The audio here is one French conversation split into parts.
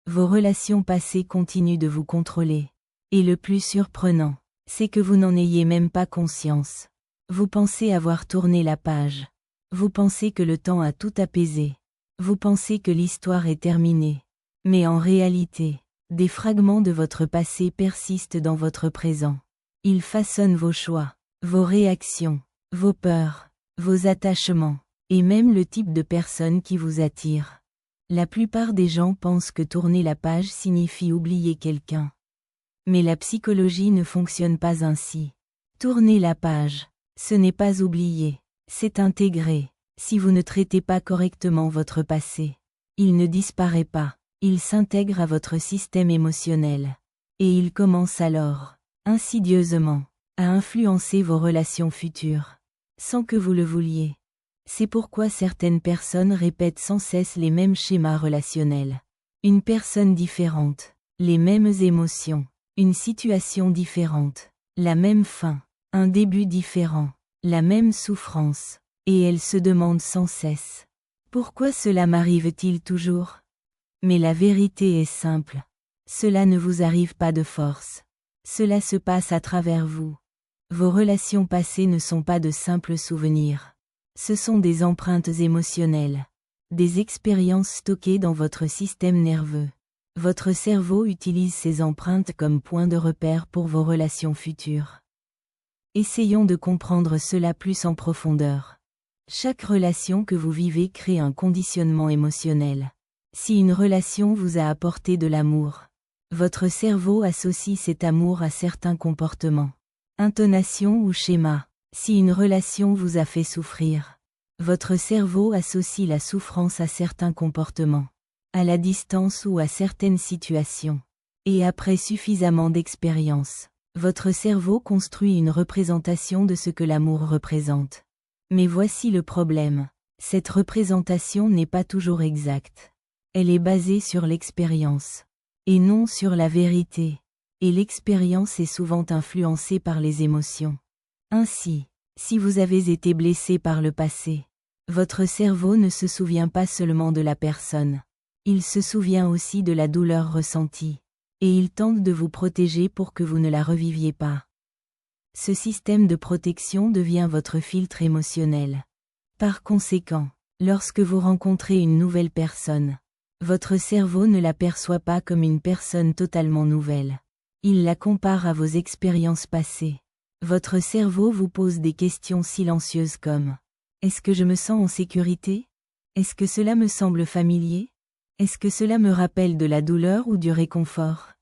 Vos relations passées continuent de vous contrôler. Et le plus surprenant, c'est que vous n'en ayez même pas conscience. Vous pensez avoir tourné la page. Vous pensez que le temps a tout apaisé. Vous pensez que l'histoire est terminée. Mais en réalité, des fragments de votre passé persistent dans votre présent. Ils façonnent vos choix, vos réactions, vos peurs, vos attachements, et même le type de personne qui vous attire. La plupart des gens pensent que tourner la page signifie oublier quelqu'un. Mais la psychologie ne fonctionne pas ainsi. Tourner la page, ce n'est pas oublier, c'est intégrer. Si vous ne traitez pas correctement votre passé, il ne disparaît pas, il s'intègre à votre système émotionnel. Et il commence alors, insidieusement, à influencer vos relations futures, sans que vous le vouliez. C'est pourquoi certaines personnes répètent sans cesse les mêmes schémas relationnels. Une personne différente, les mêmes émotions, une situation différente, la même fin, un début différent, la même souffrance, et elle se demande sans cesse. Pourquoi cela m'arrive-t-il toujours? Mais la vérité est simple. Cela ne vous arrive pas de force. Cela se passe à travers vous. Vos relations passées ne sont pas de simples souvenirs. Ce sont des empreintes émotionnelles, des expériences stockées dans votre système nerveux. Votre cerveau utilise ces empreintes comme point de repère pour vos relations futures. Essayons de comprendre cela plus en profondeur. Chaque relation que vous vivez crée un conditionnement émotionnel. Si une relation vous a apporté de l'amour, votre cerveau associe cet amour à certains comportements, intonations ou schémas. Si une relation vous a fait souffrir, votre cerveau associe la souffrance à certains comportements, à la distance ou à certaines situations. Et après suffisamment d'expérience, votre cerveau construit une représentation de ce que l'amour représente. Mais voici le problème. Cette représentation n'est pas toujours exacte. Elle est basée sur l'expérience, et non sur la vérité. Et l'expérience est souvent influencée par les émotions. Ainsi, si vous avez été blessé par le passé, votre cerveau ne se souvient pas seulement de la personne. Il se souvient aussi de la douleur ressentie. Et il tente de vous protéger pour que vous ne la reviviez pas. Ce système de protection devient votre filtre émotionnel. Par conséquent, lorsque vous rencontrez une nouvelle personne, votre cerveau ne la perçoit pas comme une personne totalement nouvelle. Il la compare à vos expériences passées. Votre cerveau vous pose des questions silencieuses comme: est-ce que je me sens en sécurité? Est-ce que cela me semble familier? Est-ce que cela me rappelle de la douleur ou du réconfort?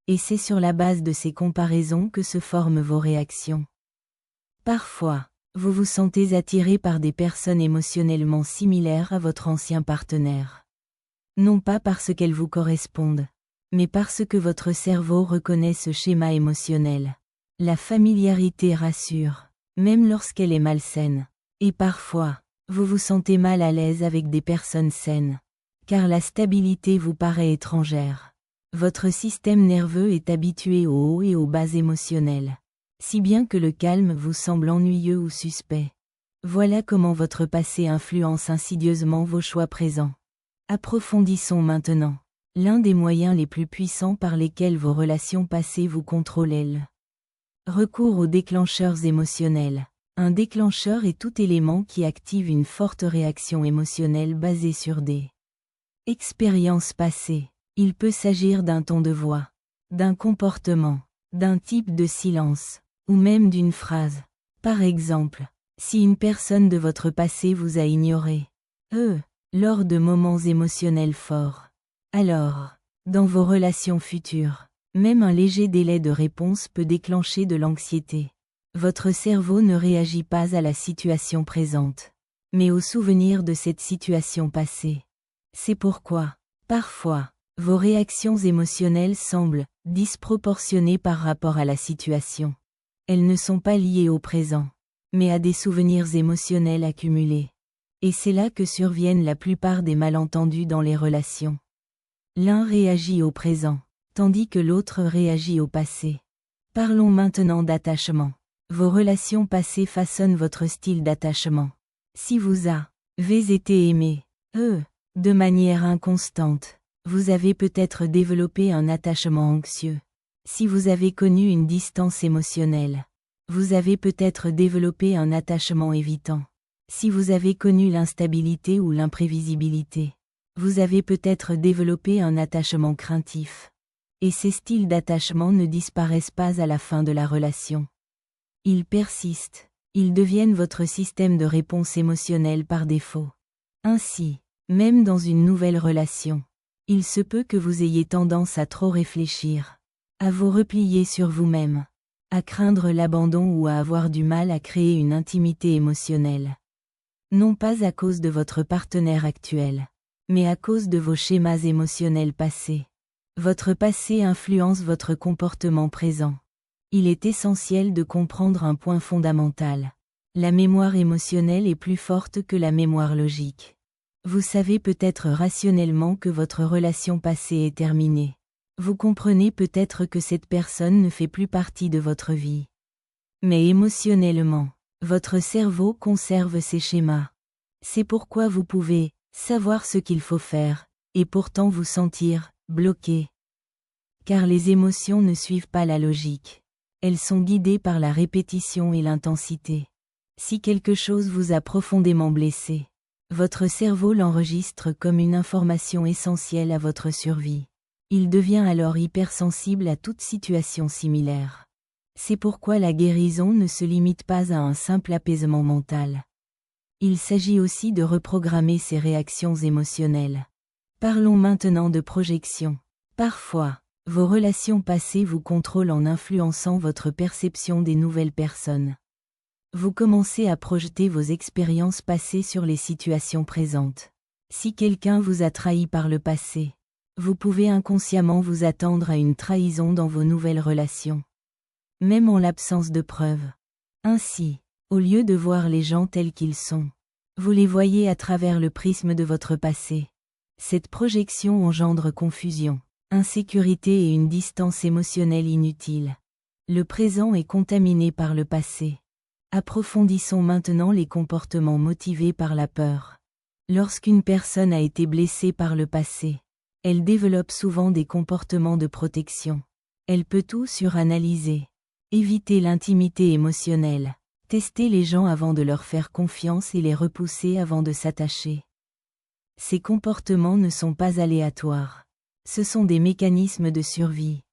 Et c'est sur la base de ces comparaisons que se forment vos réactions. Parfois, vous vous sentez attiré par des personnes émotionnellement similaires à votre ancien partenaire. Non pas parce qu'elles vous correspondent, mais parce que votre cerveau reconnaît ce schéma émotionnel. La familiarité rassure, même lorsqu'elle est malsaine. Et parfois, vous vous sentez mal à l'aise avec des personnes saines, car la stabilité vous paraît étrangère. Votre système nerveux est habitué aux hauts et aux bas émotionnels, si bien que le calme vous semble ennuyeux ou suspect. Voilà comment votre passé influence insidieusement vos choix présents. Approfondissons maintenant. L'un des moyens les plus puissants par lesquels vos relations passées vous contrôlent est le recours aux déclencheurs émotionnels. Un déclencheur est tout élément qui active une forte réaction émotionnelle basée sur des expériences passées. Il peut s'agir d'un ton de voix, d'un comportement, d'un type de silence, ou même d'une phrase. Par exemple, si une personne de votre passé vous a ignoré, lors de moments émotionnels forts, alors, dans vos relations futures, même un léger délai de réponse peut déclencher de l'anxiété. Votre cerveau ne réagit pas à la situation présente, mais au souvenir de cette situation passée. C'est pourquoi, parfois, vos réactions émotionnelles semblent disproportionnées par rapport à la situation. Elles ne sont pas liées au présent, mais à des souvenirs émotionnels accumulés. Et c'est là que surviennent la plupart des malentendus dans les relations. L'un réagit au présent, tandis que l'autre réagit au passé. Parlons maintenant d'attachement. Vos relations passées façonnent votre style d'attachement. Si vous avez été aimé, de manière inconstante, Vous avez peut-être développé un attachement anxieux. Si vous avez connu une distance émotionnelle, vous avez peut-être développé un attachement évitant. Si vous avez connu l'instabilité ou l'imprévisibilité, vous avez peut-être développé un attachement craintif. Et ces styles d'attachement ne disparaissent pas à la fin de la relation. Ils persistent. Ils deviennent votre système de réponse émotionnelle par défaut. Ainsi, même dans une nouvelle relation, il se peut que vous ayez tendance à trop réfléchir, à vous replier sur vous-même, à craindre l'abandon ou à avoir du mal à créer une intimité émotionnelle. Non pas à cause de votre partenaire actuel, mais à cause de vos schémas émotionnels passés. Votre passé influence votre comportement présent. Il est essentiel de comprendre un point fondamental. La mémoire émotionnelle est plus forte que la mémoire logique. Vous savez peut-être rationnellement que votre relation passée est terminée. Vous comprenez peut-être que cette personne ne fait plus partie de votre vie. Mais émotionnellement, votre cerveau conserve ces schémas. C'est pourquoi vous pouvez savoir ce qu'il faut faire, et pourtant vous sentir bloqué. Car les émotions ne suivent pas la logique. Elles sont guidées par la répétition et l'intensité. Si quelque chose vous a profondément blessé, votre cerveau l'enregistre comme une information essentielle à votre survie. Il devient alors hypersensible à toute situation similaire. C'est pourquoi la guérison ne se limite pas à un simple apaisement mental. Il s'agit aussi de reprogrammer ses réactions émotionnelles. Parlons maintenant de projection. Parfois, vos relations passées vous contrôlent en influençant votre perception des nouvelles personnes. Vous commencez à projeter vos expériences passées sur les situations présentes. Si quelqu'un vous a trahi par le passé, vous pouvez inconsciemment vous attendre à une trahison dans vos nouvelles relations, même en l'absence de preuves. Ainsi, au lieu de voir les gens tels qu'ils sont, vous les voyez à travers le prisme de votre passé. Cette projection engendre confusion, insécurité et une distance émotionnelle inutile. Le présent est contaminé par le passé. Approfondissons maintenant les comportements motivés par la peur. Lorsqu'une personne a été blessée par le passé, elle développe souvent des comportements de protection. Elle peut tout suranalyser, éviter l'intimité émotionnelle, tester les gens avant de leur faire confiance et les repousser avant de s'attacher. Ces comportements ne sont pas aléatoires. Ce sont des mécanismes de survie.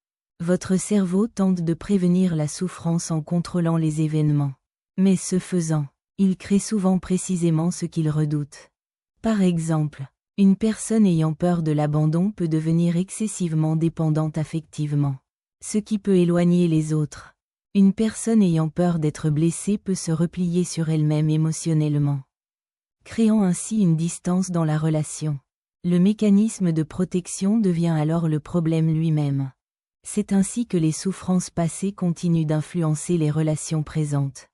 Votre cerveau tente de prévenir la souffrance en contrôlant les événements. Mais ce faisant, il crée souvent précisément ce qu'il redoute. Par exemple, une personne ayant peur de l'abandon peut devenir excessivement dépendante affectivement, ce qui peut éloigner les autres. Une personne ayant peur d'être blessée peut se replier sur elle-même émotionnellement, créant ainsi une distance dans la relation. Le mécanisme de protection devient alors le problème lui-même. C'est ainsi que les souffrances passées continuent d'influencer les relations présentes.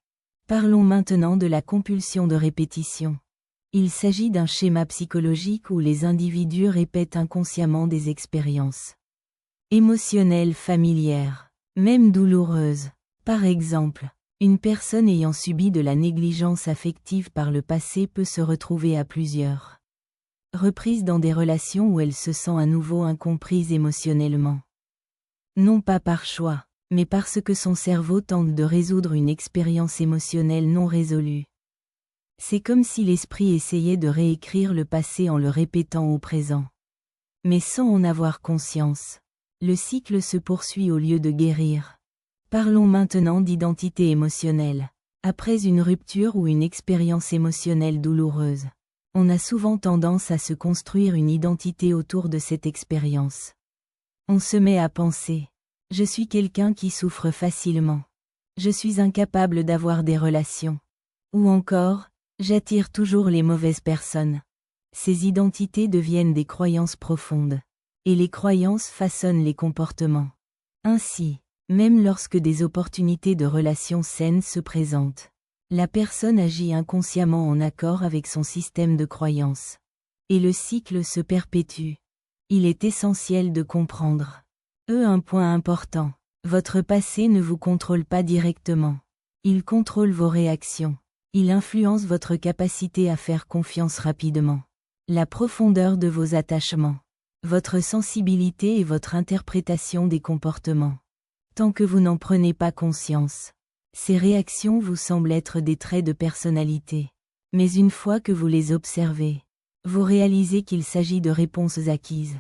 Parlons maintenant de la compulsion de répétition. Il s'agit d'un schéma psychologique où les individus répètent inconsciemment des expériences émotionnelles familières, même douloureuses. Par exemple, une personne ayant subi de la négligence affective par le passé peut se retrouver à plusieurs reprises dans des relations où elle se sent à nouveau incomprise émotionnellement. Non pas par choix, mais parce que son cerveau tente de résoudre une expérience émotionnelle non résolue. C'est comme si l'esprit essayait de réécrire le passé en le répétant au présent. Mais sans en avoir conscience, le cycle se poursuit au lieu de guérir. Parlons maintenant d'identité émotionnelle. Après une rupture ou une expérience émotionnelle douloureuse, on a souvent tendance à se construire une identité autour de cette expérience. On se met à penser: je suis quelqu'un qui souffre facilement. Je suis incapable d'avoir des relations. Ou encore, j'attire toujours les mauvaises personnes. Ces identités deviennent des croyances profondes. Et les croyances façonnent les comportements. Ainsi, même lorsque des opportunités de relations saines se présentent, la personne agit inconsciemment en accord avec son système de croyances. Et le cycle se perpétue. Il est essentiel de comprendre un point important. Votre passé ne vous contrôle pas directement. Il contrôle vos réactions. Il influence votre capacité à faire confiance rapidement. La profondeur de vos attachements. votre sensibilité et votre interprétation des comportements. Tant que vous n'en prenez pas conscience, ces réactions vous semblent être des traits de personnalité. Mais une fois que vous les observez, vous réalisez qu'il s'agit de réponses acquises.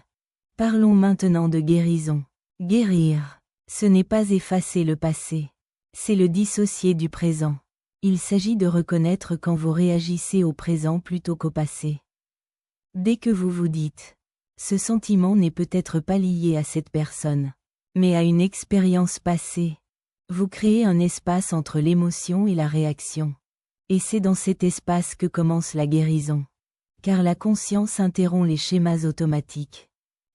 Parlons maintenant de guérison. Guérir, ce n'est pas effacer le passé, c'est le dissocier du présent. Il s'agit de reconnaître quand vous réagissez au présent plutôt qu'au passé. Dès que vous vous dites « ce sentiment n'est peut-être pas lié à cette personne, mais à une expérience passée », vous créez un espace entre l'émotion et la réaction. Et c'est dans cet espace que commence la guérison. Car la conscience interrompt les schémas automatiques.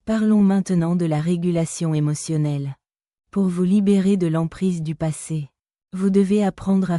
Parlons maintenant de la régulation émotionnelle. Pour vous libérer de l'emprise du passé, vous devez apprendre à